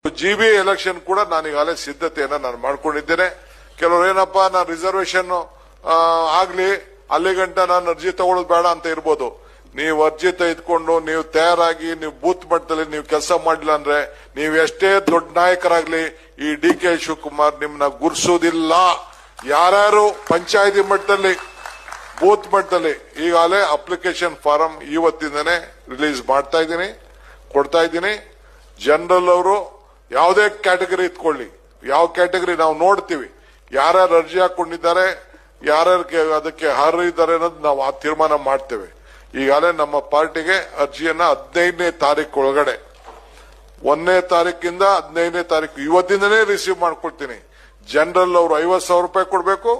GB election ಕೂಡ ನಾನು ಈಗಾಗಲೇ ಸಿದ್ಧತೆಯನ್ನ ನಾನು ಮಾಡ್ಕೊಂಡಿದ್ದೇನೆ. ಕೆಲವರು ಏನಪ್ಪಾ ನಾನು ರಿಸರ್ವೇಶನ್ ಆಗ್ಲಿ ಅಲ್ಲಿಗಂಟ ನಾನು ಅರ್ಜಿ ತಗೊಳ್ಳೋದು ಬೇಡ ಅಂತ ಇರ್ಬೋದು. ನೀವು ಅರ್ಜಿ ತೆಗೆದುಕೊಂಡು ನೀವು ತಯಾರಾಗಿ ನೀವು ಬೂತ್ ಮಟ್ಟದಲ್ಲಿ ನೀವು ಕೆಲಸ ಮಾಡಿಲ್ಲ ಅಂದ್ರೆ ನೀವು ಎಷ್ಟೇ ದೊಡ್ಡ ನಾಯಕರಾಗ್ಲಿ ಈ ಡಿ.ಕೆ. ಶಿವಕುಮಾರ್ ನಿಮ್ಮನ್ನ ಗುರ್ಸೋದಿಲ್ಲ. ಯಾರ್ಯಾರು ಪಂಚಾಯತಿ ಮಟ್ಟದಲ್ಲಿ ಬೂತ್ ಮಟ್ಟದಲ್ಲಿ ಈಗಾಗಲೇ ಅಪ್ಲಿಕೇಶನ್ ಫಾರಂ ಇವತ್ತಿಂದನೇ ರಿಲೀಸ್ ಮಾಡ್ತಾ ಇದ್ದೀನಿ, ಕೊಡ್ತಾ ಇದ್ದೀನಿ. ಜನರಲ್ ಅವರು ಯಾವುದೇ ಕ್ಯಾಟಗರಿ ಇಟ್ಕೊಳ್ಳಿ, ಯಾವ ಕ್ಯಾಟಗರಿ ನಾವು ನೋಡ್ತೀವಿ, ಯಾರ್ಯಾರು ಅರ್ಜಿ ಹಾಕೊಂಡಿದ್ದಾರೆ, ಯಾರ್ಯಾರು ಅದಕ್ಕೆ ಅರ್ಹರಿದ್ದಾರೆ ಅನ್ನೋದು ನಾವು ಆ ತೀರ್ಮಾನ ಮಾಡ್ತೇವೆ. ಈಗಾಗಲೇ ನಮ್ಮ ಪಾರ್ಟಿಗೆ ಅರ್ಜಿಯನ್ನ 15ನೇ ತಾರೀಕು ಒಳಗಡೆ 1ನೇ ತಾರೀಕಿಂದ 15ನೇ ತಾರೀಕು ಇವತ್ತಿಂದನೇ ರಿಸೀವ್ ಮಾಡ್ಕೊಳ್ತೀನಿ. ಜನರಲ್ ಅವರು 50,000 ರೂಪಾಯಿ ಕೊಡಬೇಕು,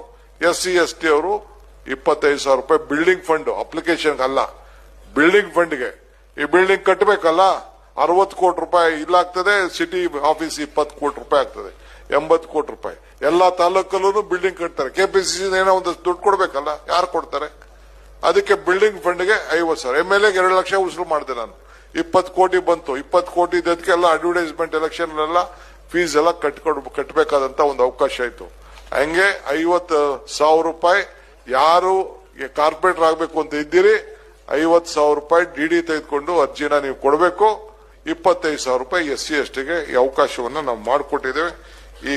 SC/ST ಅವರು 25,000 ರೂಪಾಯಿ ಬಿಲ್ಡಿಂಗ್ ಫಂಡ್ ಅಪ್ಲಿಕೇಶನ್ ಅಲ್ಲ, ಬಿಲ್ಡಿಂಗ್ ಫಂಡ್ಗೆ. ಈ ಬಿಲ್ಡಿಂಗ್ ಕಟ್ಟಬೇಕಲ್ಲ, 60 ಕೋಟಿ ರೂಪಾಯಿ ಇಲ್ಲಾಗ್ತದೆ, ಸಿಟಿ ಆಫೀಸ್ 20 ಕೋಟಿ ರೂಪಾಯಿ ಆಗ್ತದೆ, 80 ಕೋಟಿ ರೂಪಾಯಿ. ಎಲ್ಲಾ ತಾಲೂಕಲ್ಲೂ ಬಿಲ್ಡಿಂಗ್ ಕಟ್ತಾರೆ. KPCC ಏನೋ ಒಂದಷ್ಟು ದುಡ್ಡು ಕೊಡ್ಬೇಕಲ್ಲ, ಯಾರು ಕೊಡ್ತಾರೆ? ಅದಕ್ಕೆ ಬಿಲ್ಡಿಂಗ್ ಫಂಡ್ಗೆ 50,000. MLA 2 ಲಕ್ಷ ಉಸುಲು ಮಾಡಿದೆ ನಾನು, 20 ಕೋಟಿ ಬಂತು. 20 ಕೋಟಿ ಇದಕ್ಕೆಲ್ಲ ಅಡ್ವರ್ಟೈಸ್ಮೆಂಟ್ ಎಲೆಕ್ಷನ್ ಎಲ್ಲ ಫೀಸ್ ಎಲ್ಲ ಕಟ್ಟಬೇಕಾದಂತ ಒಂದು ಅವಕಾಶ ಆಯ್ತು. ಹಂಗೆ 50,000 ರೂಪಾಯಿ ಯಾರು ಕಾರ್ಪೊರೇಟರ್ ಆಗಬೇಕು ಅಂತ ಇದ್ದೀರಿ, 50,000 ರೂಪಾಯಿ DD ತೆಗೆದುಕೊಂಡು ಅರ್ಜಿನ ನೀವು ಕೊಡಬೇಕು. 25,000 ರೂಪಾಯಿ SC/ST ಗೆ ಈ ಅವಕಾಶವನ್ನ ನಾವು ಮಾಡಿಕೊಟ್ಟಿದ್ದೇವೆ. ಈ